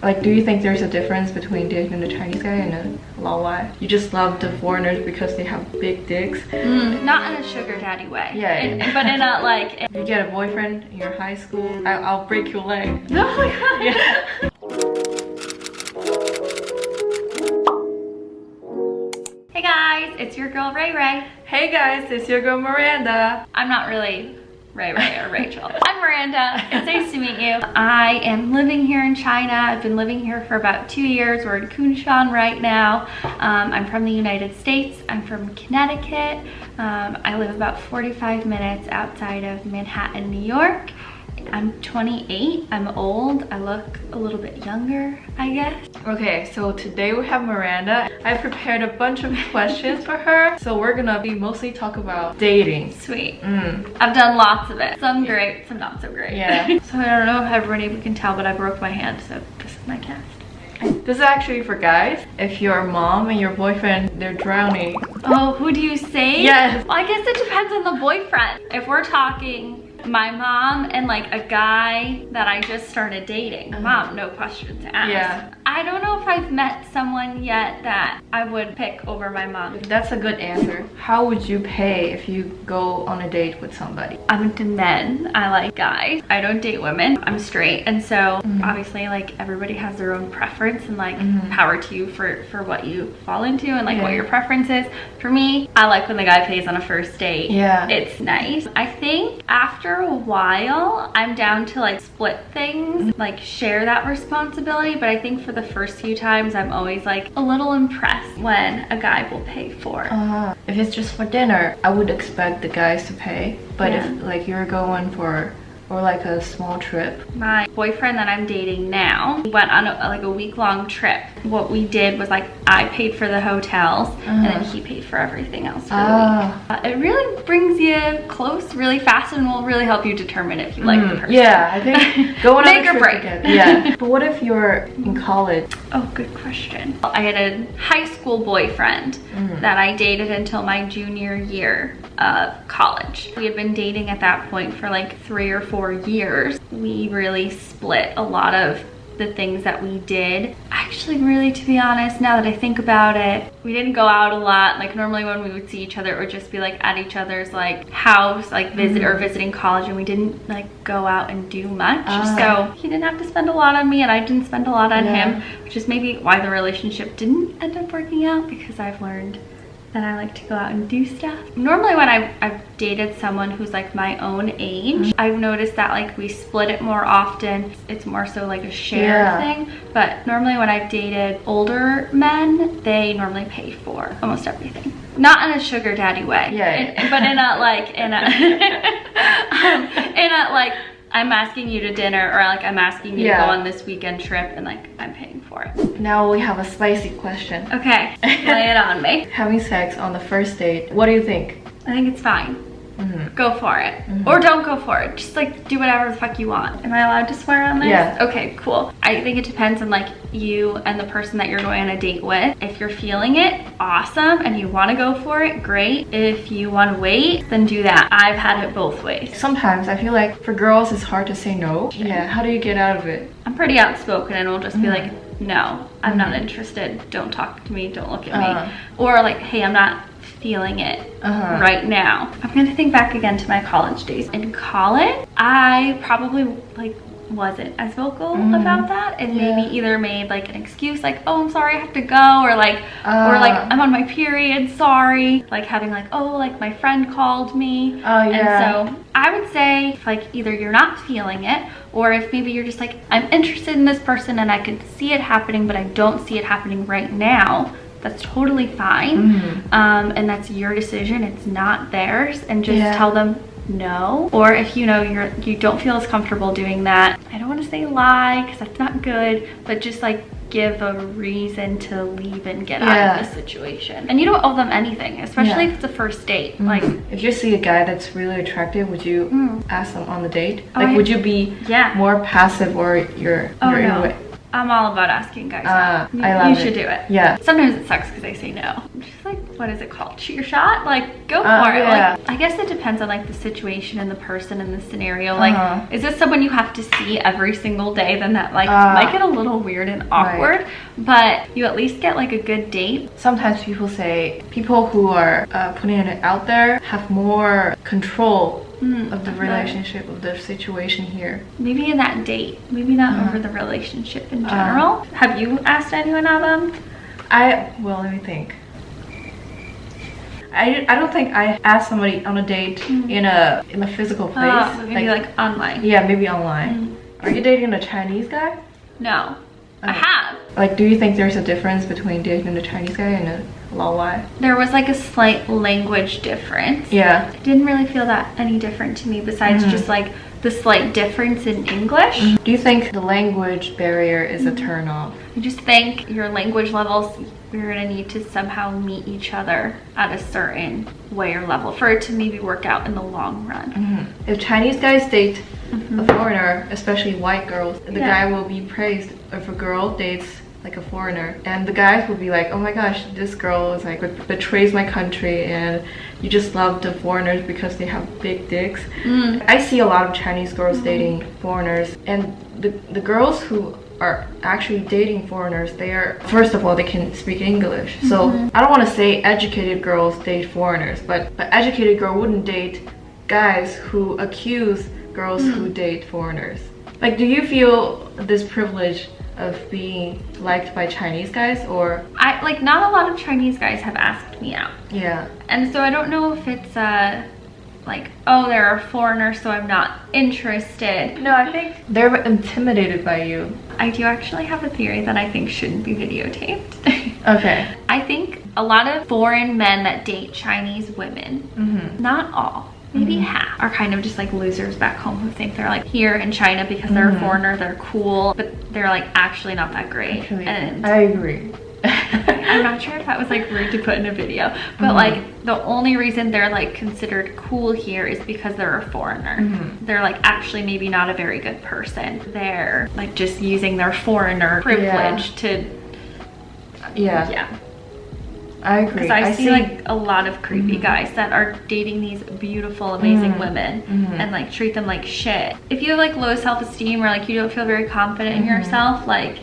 Like, do you think there's a difference between dating a Chinese guy and a Lao Wai? You just love the foreigners because they have big dicks? Not in a sugar daddy way. Yeah. But in a like... You get a boyfriend in your high school, I'll break your leg. Oh my god. Yeah. Hey guys, it's your girl Ray Ray. Hey guys, it's your girl Miranda. I'm not really Ray Ray or Rachel. I'm Miranda. It's nice to meet you. I am living here in China. I've been living here for about 2 years. We're in Kunshan right now. I'm from the United States. I'm from Connecticut. I live about 45 minutes outside of Manhattan, New York. I'm 28. I'm old. I look a little bit younger, I guess. Okay, so today we have Miranda. I prepared a bunch of questions for her. So we're gonna be mostly talk about dating. Sweet. I've done lots of it. Some great, some not so great. Yeah. So I don't know if everybody can tell, but I broke my hand, so this is my cast. This is actually for guys. If your mom and your boyfriend, they're drowning. Oh, who do you say? Yes. Well, I guess it depends on the boyfriend. If we're talking my mom and like a guy that I just started dating, mom, no question to ask. Yeah. I don't know if I've met someone yet that I would pick over my mom. That's a good answer. How would you pay if you go on a date with somebody? I'm into men. I like guys. I don't date women. I'm straight. And so obviously like everybody has their own preference and like power to you for what you fall into and like what your preference is. For me, I like when the guy pays on a first date. Yeah. It's nice. I think after a while, I'm down to like split things, like share that responsibility. But I think for the first few times, I'm always like a little impressed when a guy will pay for. If it's just for dinner, I would expect the guys to pay. But if like you're going for or like a small trip. My boyfriend that I'm dating now went on a week-long trip. What we did was like I paid for the hotels and then he paid for everything else for the week. It really brings you close really fast and will really help you determine if you like the person. Yeah, I think going on Make a or trip break. together. Yeah. But what if you're in college? Oh, good question. I had a high school boyfriend that I dated until my junior year of college. We had been dating at that point for like 3 or 4 years. We really split a lot of the things that we did. Actually, really, to be honest, now that I think about it, we didn't go out a lot. Like normally when we would see each other, it would just be like at each other's like house, like visiting college, and we didn't like go out and do much. So he didn't have to spend a lot on me and I didn't spend a lot on him, which is maybe why the relationship didn't end up working out, because I've learned that I like to go out and do stuff. Normally when I've dated someone who's like my own age, I've noticed that like we split it more often. It's more so like a share thing. But normally when I've dated older men, they normally pay for almost everything. Not in a sugar daddy way. Yeah. But in a like I'm asking you to dinner, or like I'm asking you to go on this weekend trip and like I'm paying for it. Now we have a spicy question. Okay, lay it on me. Having sex on the first date, what do you think? I think it's fine. Go for it. Or don't go for it. Just like do whatever the fuck you want. Am I allowed to swear on this? Yeah. Okay, cool. I think it depends on like you and the person that you're going on a date with. If you're feeling it, awesome, and you want to go for it, great. If you want to wait, then do that. I've had it both ways. Sometimes I feel like for girls it's hard to say no. Yeah, how do you get out of it? I'm pretty outspoken and will just be like, no, I'm not interested. Don't talk to me. Don't look at me. Or like, hey, I'm not feeling it right now. I'm gonna think back again to my college days. In college, I probably like wasn't as vocal about that, and maybe either made like an excuse like, oh, I'm sorry, I have to go, or like I'm on my period, sorry, like having like, oh, like my friend called me. And so I would say if like either you're not feeling it, or if maybe you're just like, I'm interested in this person and I could see it happening, but I don't see it happening right now, that's totally fine. And that's your decision, it's not theirs, and just tell them no. Or if you know you don't feel as comfortable doing that, I don't want to say lie because that's not good, but just like give a reason to leave and get out of the situation. And you don't owe them anything, especially if it's a first date. Like if you see a guy that's really attractive, would you ask them on the date? Like would you be more passive, or you're into it? I'm all about asking guys out. I love you should do it. Yeah. Sometimes it sucks because they say no. I'm just like, what is it called? Shoot your shot? Like, go for it. Like, I guess it depends on like the situation and the person and the scenario. Like, is this someone you have to see every single day? Then that like might get a little weird and awkward, right. But you at least get like a good date. Sometimes people say people who are putting it out there have more control of the relationship, of the situation here. Maybe in that date, maybe not over the relationship in general. Have you asked anyone out on? Well, let me think. I don't think I asked somebody on a date in a physical place. Maybe like online. Yeah, maybe online. Are you dating a Chinese guy? No. I have. Like, do you think there's a difference between dating a Chinese guy and a Lao? There was like a slight language difference. Yeah. I didn't really feel that any different to me besides just like the slight difference in English. Do you think the language barrier is a turn off? I just think your language levels, you're gonna need to somehow meet each other at a certain way or level for it to maybe work out in the long run. If Chinese guys date a foreigner, especially white girls, the guy will be praised. If a girl dates like a foreigner, and the guys will be like, oh my gosh, this girl is like betrays my country, and you just love the foreigners because they have big dicks. I see a lot of Chinese girls dating foreigners, and the girls who are actually dating foreigners, they are, first of all, they can speak English. So I don't want to say educated girls date foreigners, but an educated girl wouldn't date guys who accuse girls who date foreigners. Like, do you feel this privilege of being liked by Chinese guys? Or like, not a lot of Chinese guys have asked me out. Yeah. And so I don't know if it's like, oh, they're a foreigner, so I'm not interested. No, I think they're intimidated by you. I do actually have a theory that I think shouldn't be videotaped. Okay. I think a lot of foreign men that date Chinese women, not all, maybe half, are kind of just like losers back home who think they're like here in China because they're a foreigner, they're cool, but they're like actually not that great. Actually, and I agree. I'm not sure if that was like rude to put in a video, but like the only reason they're like considered cool here is because they're a foreigner. They're like actually maybe not a very good person. They're like just using their foreigner privilege to I agree. Because I see like a lot of creepy guys that are dating these beautiful, amazing women and like treat them like shit. If you have like low self-esteem or like you don't feel very confident in yourself, like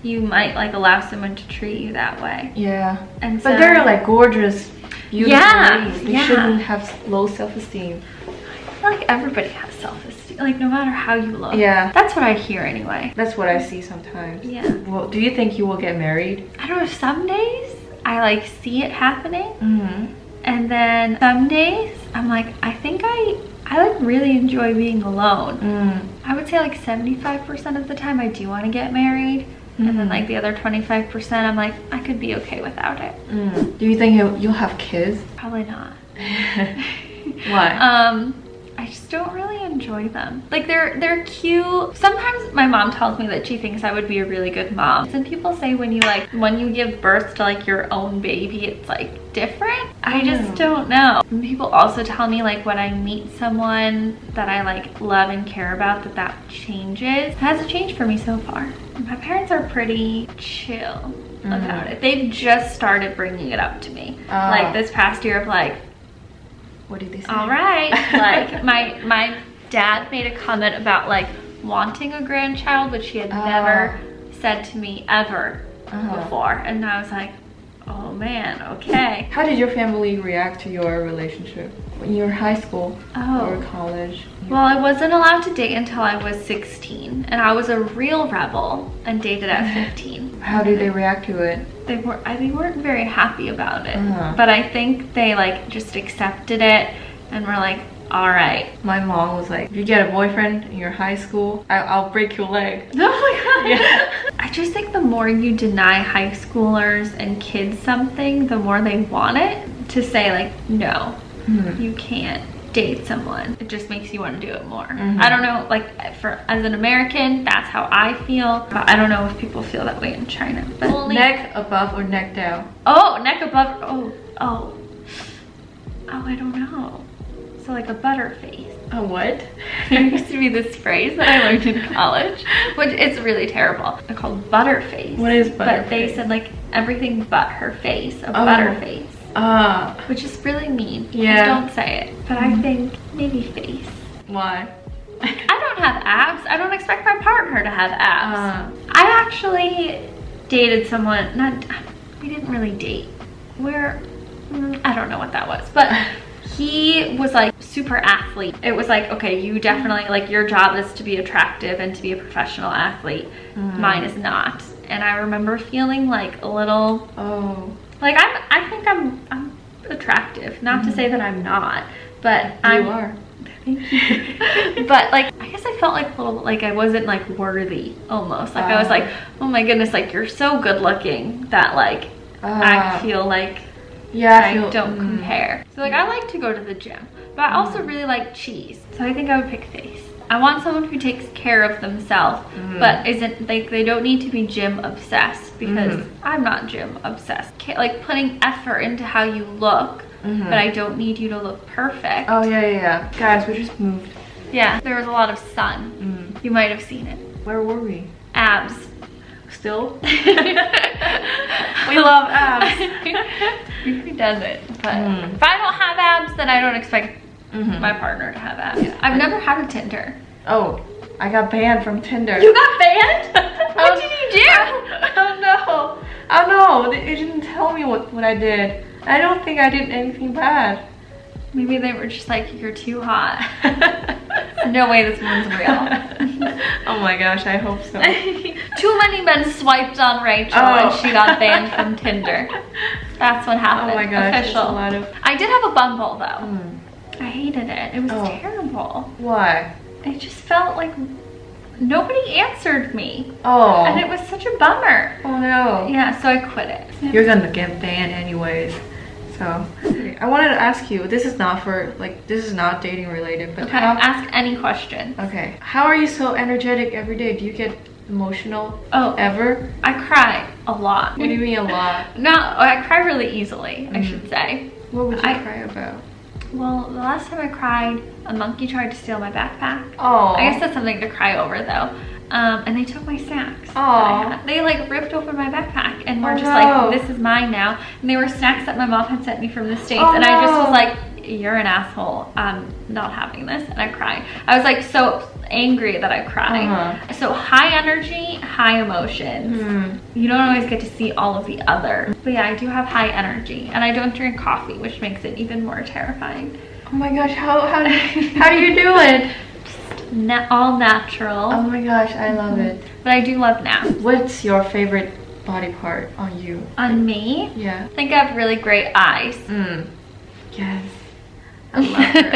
you might like allow someone to treat you that way. Yeah. And but they're like gorgeous, beautiful ladies. They shouldn't have low self-esteem. I feel like everybody has self-esteem, like no matter how you look. Yeah. That's what I hear anyway. That's what I see sometimes. Yeah. Well, do you think you will get married? I don't know, some days I like see it happening, and then some days I'm like, I think I like really enjoy being alone. I would say like 75% of the time I do want to get married, and then like the other 25% I'm like, I could be okay without it. Do you think you'll have kids? Probably not. Why? I just don't really enjoy them. Like they're cute. Sometimes my mom tells me that she thinks I would be a really good mom. Some people say when you give birth to like your own baby, it's like different. I just don't know. And people also tell me like when I meet someone that I like love and care about, that changes. It hasn't changed for me so far. My parents are pretty chill about it. They've just started bringing it up to me. Like this past year of like, what did they say? All right. Like my dad made a comment about like wanting a grandchild, which he had never said to me ever before. And I was like, oh man, okay. How did your family react to your relationship when you were high school or college? Well, I wasn't allowed to date until I was 16, and I was a real rebel and dated at 15. How did they react to it? They weren't very happy about it, but I think they like just accepted it and were like, all right. My mom was like, if you get a boyfriend in your high school, I'll break your leg. Oh my god. Yeah. I just think the more you deny high schoolers and kids something, the more they want it. To say like, no, you can't date someone, it just makes you want to do it more. I don't know, like as an American, that's how I feel, but I don't know if people feel that way in China. But only neck above or neck down? Oh, neck above. Oh, I don't know. So like a butter face. A what? There used to be this phrase that I learned in college, which it's really terrible. They're called butter face. What is butter But face? they said like everything but her face, a butter face. which is really mean. Yeah. Don't say it. But I think maybe face. Why? I don't have abs. I don't expect my partner to have abs. I actually dated someone, we didn't really date. I don't know what that was, but he was like super athlete. It was like, okay, you definitely, like, your job is to be attractive and to be a professional athlete. Mine is not. And I remember feeling like a little, like I think I'm attractive. Not to say that I'm not, but you are. Thank you. But like, I guess I felt like a little, like I wasn't like worthy almost. Like I was like, oh my goodness, like you're so good looking that like I feel like I don't compare. So like I like to go to the gym, but I also really like cheese. So I think I would pick face. I want someone who takes care of themselves, but isn't like, they don't need to be gym obsessed, because I'm not gym obsessed. Like putting effort into how you look, but I don't need you to look perfect. Oh yeah. Guys, we just moved. Yeah, there was a lot of sun. You might have seen it. Where were we? Abs. Still? We love abs. Who doesn't? But if I don't have abs, then I don't expect my partner to have abs. Yeah. I've never had a Tinder. Oh, I got banned from Tinder. You got banned? What did you do? I don't know. They didn't tell me what I did. I don't think I did anything bad. Maybe they were just like, you're too hot. No way this one's real. Oh my gosh, I hope so. Too many men swiped on Rachel and she got banned from Tinder. That's what happened. Oh my gosh, official. a lot of... I did have a Bumble though. I hated it. It was terrible. Why? It just felt like nobody answered me. Oh. And it was such a bummer. Oh no. Yeah, so I quit it. You're gonna get banned anyways. So, I wanted to ask you, this is not dating related, but ask any question. Okay. How are you so energetic every day? Do you get emotional ever? I cry a lot. What do you mean a lot? No, I cry really easily, I should say. What would you cry about? Well, the last time I cried, a monkey tried to steal my backpack. Oh. I guess that's something to cry over though. And they took my snacks. Oh. They like ripped open my backpack and were just like, this is mine now. And they were snacks that my mom had sent me from the States. And I just was like, you're an asshole. I'm not having this. And I cried. I was like so angry that I cried. So high energy, high emotions. You don't always get to see all of the other. But yeah, I do have high energy. And I don't drink coffee, which makes it even more terrifying. Oh my gosh, how do you do it? All natural. Oh my gosh, I love it. But I do love naps. What's your favorite body part on you? On me? Yeah. I think I have really great eyes. Yes. I love her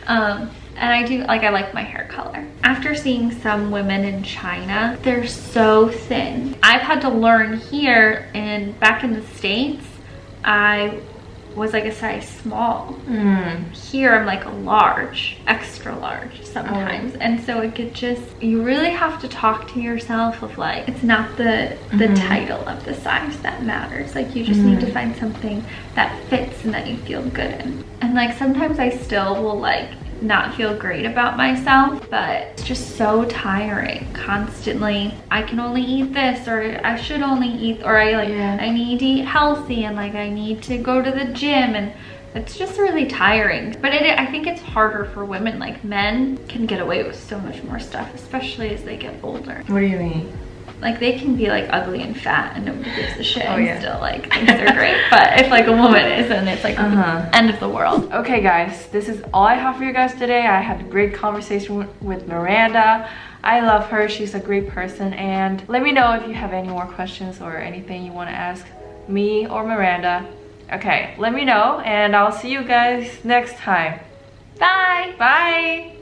eyes. And I do, like, I like my hair color. After seeing some women in China, they're so thin. I've had to learn here, and back in the States, I was like a size small. Here I'm like a large, extra large sometimes. And so it could just, you really have to talk to yourself of like, it's not the title of the size that matters. Like you just need to find something that fits and that you feel good in. And like sometimes I still will like not feel great about myself, but it's just so tiring constantly. I can only eat this, or I should only eat, or I need to eat healthy, and like I need to go to the gym, and it's just really tiring. But I think it's harder for women. Like men can get away with so much more stuff, especially as they get older. What do you mean? Like they can be like ugly and fat and nobody gives a shit and still like thinks they're great. But if like a woman is, then it's like the end of the world. Okay guys, this is all I have for you guys today. I had a great conversation with Miranda. I love her, she's a great person, and let me know if you have any more questions or anything you want to ask me or Miranda. Okay, let me know, and I'll see you guys next time. Bye! Bye!